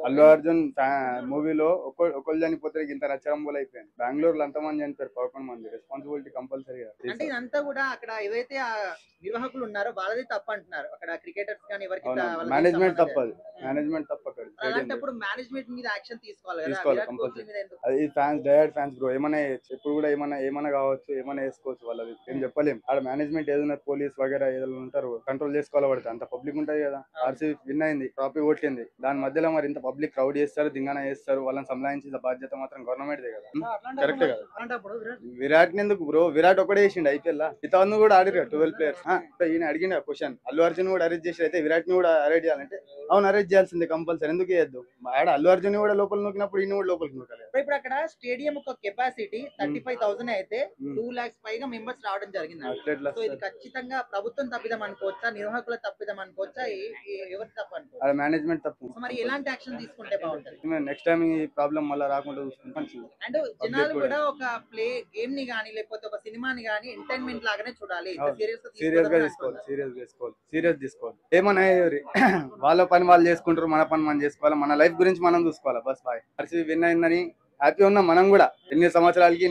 అల్లు అర్జున్ మూవీలో ఒకళ్ళు చనిపోతే ఇంత రచ్చరంబులు అయిపోయింది. బెంగళూరులో అంతమంది చనిపోయారు, 11 మంది. రెస్పాన్సిబిలిటీ కంపల్సరీగా అంటే ఇదంతా కూడా అక్కడ ఏవైతే ఆ నిర్వాహకులు ఉన్నారో వాళ్ళది తప్పు అంటున్నారు. అక్కడ క్రికెటర్స్ కానీ ఎవరికి మేనేజ్మెంట్ తప్పదు, మేనేజ్మెంట్ తప్ప అక్కడ. అలాంటప్పుడు మేనేజ్మెంట్ మీద యాక్షన్ తీసుకోవాలి కదా. తీసుకోవాలి విరాట్ కోహ్లీ మీద ఎందుకు? అది ఫ్యాన్స్, డైరెక్ట్ ఫ్యాన్స్ బ్రో. ఏమైనా ఎప్పుడు కూడా ఏమైనా కావచ్చు, ఏమైనా వేసుకోవచ్చు. వాళ్ళది ఏం చెప్పలేం. ఆడ మేనేజ్మెంట్ ఏదైనా పోలీస్ వగేరా ఏదైనా ఉంటారు, కంట్రోల్ చేసుకోవాలి. పడితే అంత పబ్లిక్ ఉంటది కదా. ఆర్సీబీ విన్ అయింది, ట్రాఫీ ఓట్లింది. దాని మధ్యలో మరి ఇంత పబ్లిక్ క్రౌడ్ చేస్తారు, దింగాన చేస్తారు. వాళ్ళని సంలాయించిన బాధ్యత మాత్రం గవర్నమెంట్ దే కదా. కరెక్ట్ కదా. విరాట్ ఎందుకు బ్రో? విరాట్ ఒకటే చేసిండు ఐపీఎల్. ఇతను కూడా ఆడిరు 12 ప్లేయర్స్. ఈయన అడిగిన క్వశ్చన్, అల్లు అర్జున్ కూడా అరెస్ట్ చేసి అయితే విరాట్ ని కూడా అరెస్ట్ చేయాలంటే అవును అరెస్ట్ చేయాల్సిందే కంపల్సరీ. ఎందుకు చేయొద్దు? ఆడ అల్లు అర్జున్ కూడా లోపల నూకినప్పుడు ఈయన కూడా లోపలికి నూకాలి. ఇప్పుడు అక్కడ స్టేడియం ఒక కెపాసిటీ 35,000 అయితే 2 lakhs పైగా మెంబర్స్ రావడం జరిగింది. సో ఇది ఖచ్చితంగా ప్రభుత్వం తప్పిదం అనుకోవచ్చా, నిర్వాహకుల తప్పిదం అనుకోవచ్చా, ఎవరి తప్పు అనుకోవచ్చు? అది మేనేజ్మెంట్ తప్పు. మరి ఎలాంటి యాక్షన్ తీసుకుంటే బాగుంటుంది? నెక్స్ట్ టైం ఈ ప్రాబ్లం మళ్ళీ రాకుండా చూసుకుంటాం. అండ్ జనాలు కూడా ఒక ప్లే గేమ్ ని గానీ లేకపోతే ఒక సినిమాని గానీ ఎంటర్టైన్మెంట్ లాగానే చూడాలి. సీరియస్ గా తీసుకోవాలి, సీరియస్ తీసుకోవాలి. ఏమన్నా వాళ్ళ పని వాళ్ళు చేసుకుంటారు, మన పని మనం చేసుకోవాలి. మన లైఫ్ గురించి మనం చూసుకోవాలి. బస్ బాయ్. ఆర్సీబీ విన్ అయిందని హ్యాపీ ఉన్నాం మనం కూడా. ఎన్ని సంవత్సరాలకి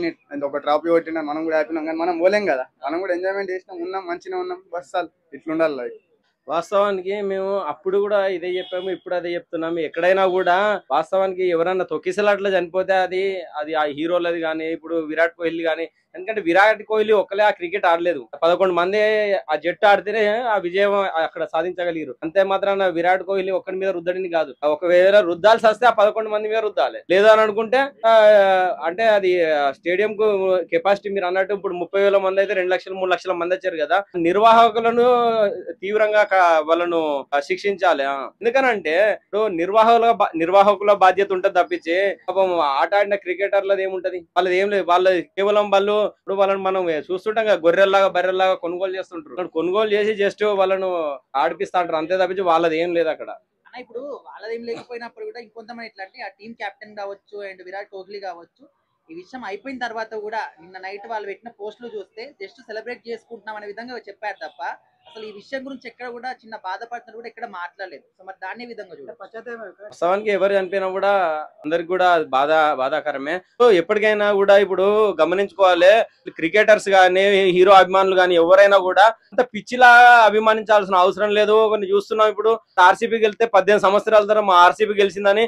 ఒక ట్రాఫీ కొట్టినా మనం కూడా హ్యాపీ ఉన్నాం. కానీ మనం పోలేం కదా. మనం కూడా ఎంజాయ్మెంట్ చేసినాం, ఉన్నాం, మంచిగా ఉన్నాం. బస్ చాలు, ఇట్లుండాలి లైఫ్. వాస్తవానికి మేము అప్పుడు కూడా ఇదే చెప్పాము, ఇప్పుడు అదే చెప్తున్నాము. ఎక్కడైనా కూడా వాస్తవానికి ఎవరన్నా తొక్కిసలాట్లో చనిపోతే అది ఆ హీరోలది కానీ, ఇప్పుడు విరాట్ కోహ్లీ కానీ. ఎందుకంటే విరాట్ కోహ్లీ ఒక్కలే ఆ క్రికెట్ ఆడలేదు, 11 మంది ఆ జట్టు ఆడితేనే ఆ విజయం అక్కడ సాధించగలిగారు. అంతే మాత్రాన విరాట్ కోహ్లీ ఒక్కడి మీద రుద్దడిని కాదు. ఒకవేళ రుద్దాల్సి వస్తే ఆ 11 మంది మీద రుద్దాలి. లేదా అని అనుకుంటే అంటే అది స్టేడియం కు కెపాసిటీ మీరు అన్నట్టు ఇప్పుడు 30,000 మంది అయితే 2 లక్షలు 3 లక్షల మంది వచ్చారు కదా. నిర్వాహకులను తీవ్రంగా వాళ్ళను శిక్షించాలి. ఎందుకనంటే ఇప్పుడు నిర్వాహకుల బాధ్యత ఉంటుంది తప్పించి పాపం ఆట ఆడిన క్రికెటర్లది ఏముంటది? వాళ్ళది ఏం లేదు. కేవలం వాళ్ళు ఇప్పుడు వాళ్ళని మనం చూస్తుంటాం కదా, గొర్రెల్లాగా బర్రెల్లాగా కొనుగోలు చేస్తుంటారు. కొనుగోలు చేసి జస్ట్ వాళ్ళను ఆడిపిస్తా అంటారు, అంతే తప్పించి వాళ్ళది ఏం లేదు అక్కడ. ఇప్పుడు వాళ్ళదేం లేకపోయినప్పుడు కూడా ఇంకొంతమంది ఎట్లా అంటే ఆ టీం కెప్టెన్ కావచ్చు అండ్ విరాట్ కోహ్లీ కావచ్చు, ఈ విషయం అయిపోయిన తర్వాత కూడా నిన్న నైట్ వాళ్ళు పెట్టిన పోస్టులు చూస్తే జస్ట్ సెలబ్రేట్ చేసుకుంటున్నాం అనే విధంగా చెప్పారు తప్ప అసలు ఈ విషయం గురించి ఎక్కడ కూడా చిన్న బాధపడుతున్నారు కూడా ఎక్కడ మాట్లాడలేదు. సో మరి దాన్ని విధంగా వాస్తవానికి ఎవరు చనిపోయినా కూడా అందరికి కూడా బాధాకరమే. సో ఎప్పటికైనా కూడా ఇప్పుడు గమనించుకోవాలి, క్రికెటర్స్ గానీ హీరో అభిమానులు గానీ ఎవరైనా కూడా అంత పిచ్చిలా అభిమానించాల్సిన అవసరం లేదు. కొన్ని చూస్తున్నాం, ఇప్పుడు ఆర్సీబీ గెలిస్తే 18 సంవత్సరాల తర్వాత మా ఆర్సీబీ గెలిచిందని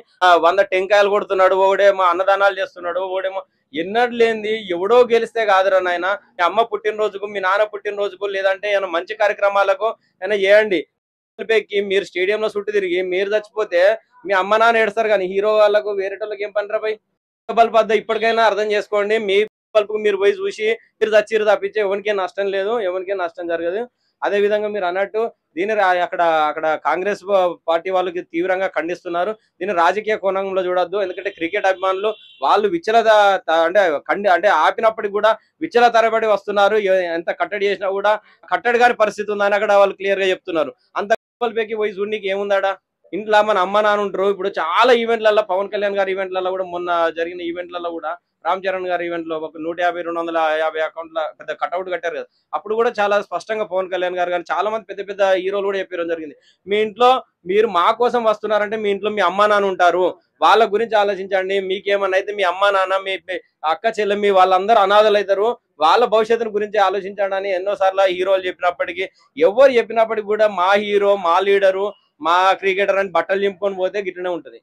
100 టెంకాయలు కొడుతున్నాడు, ఒకడేమో అన్నదానాలు చేస్తున్నాడు, ఒకడేమో ఎన్నడూ లేనిది ఎవడో గెలిస్తే కాదురా నాయన. మీ అమ్మ పుట్టినరోజుకు, మీ నాన్న పుట్టినరోజుకు, లేదంటే ఏమైనా మంచి కార్యక్రమాలకు అయినా చేయండి. మీరు స్టేడియంలో చుట్టూ తిరిగి మీరు చచ్చిపోతే మీ అమ్మ నాన్న ఏడుస్తారు, కానీ హీరో వాళ్ళకు వేరేటోళ్ళకి ఏం పని రాబోయ్? బల్పద్ద ఇప్పటికైనా అర్థం చేసుకోండి. మీ బల్పుకు మీరు పోయి చూసి మీరు చచ్చిరు తప్పించే ఎవరికే నష్టం లేదు, ఎవరికే నష్టం జరగదు. అదే విధంగా మీరు అన్నట్టు దీన్ని అక్కడ కాంగ్రెస్ పార్టీ వాళ్ళకి తీవ్రంగా ఖండిస్తున్నారు. దీన్ని రాజకీయ కోణంలో చూడొద్దు. ఎందుకంటే క్రికెట్ అభిమానులు వాళ్ళు అంటే ఆపినప్పటికి కూడా విచ్చల తరబడి వస్తున్నారు. ఎంత కట్టడి చేసినా కూడా కట్టడి కాని పరిస్థితి ఉందని అక్కడ వాళ్ళు క్లియర్ గా చెప్తున్నారు. అంత పైకి పోయి చూడడానికి ఏముందాడా? ఇంట్లో మన అమ్మ నాన్న ఉంటారు. ఇప్పుడు చాలా ఈవెంట్లలో, పవన్ కళ్యాణ్ గారి ఈవెంట్లలో కూడా, మొన్న జరిగిన ఈవెంట్లలో కూడా, రామ్ చరణ్ గారి ఈవెంట్ లో ఒక 150-250 అకౌంట్ల పెద్ద కట్అవుట్ కట్టారు కదా. అప్పుడు కూడా చాలా స్పష్టంగా పవన్ కళ్యాణ్ గారు కానీ చాలా మంది పెద్ద పెద్ద హీరోలు కూడా చెప్పడం జరిగింది, మీ ఇంట్లో మీరు మా కోసం వస్తున్నారంటే మీ ఇంట్లో మీ అమ్మా నాన్న ఉంటారు, వాళ్ళ గురించి ఆలోచించండి. మీకేమన్నా అయితే మీ అమ్మా నాన్న, మీ అక్క చెల్లెమ్మి వాళ్ళందరూ అనాథలు అవుతారు, వాళ్ళ భవిష్యత్తు గురించి ఆలోచించండి అని ఎన్నోసార్లు హీరోలు చెప్పినప్పటికీ, ఎవరు చెప్పినప్పటికీ కూడా మా హీరో, మా లీడరు, మా క్రికెటర్ అని బట్టలు చింపుకొని పోతే గిట్లనే ఉంటది.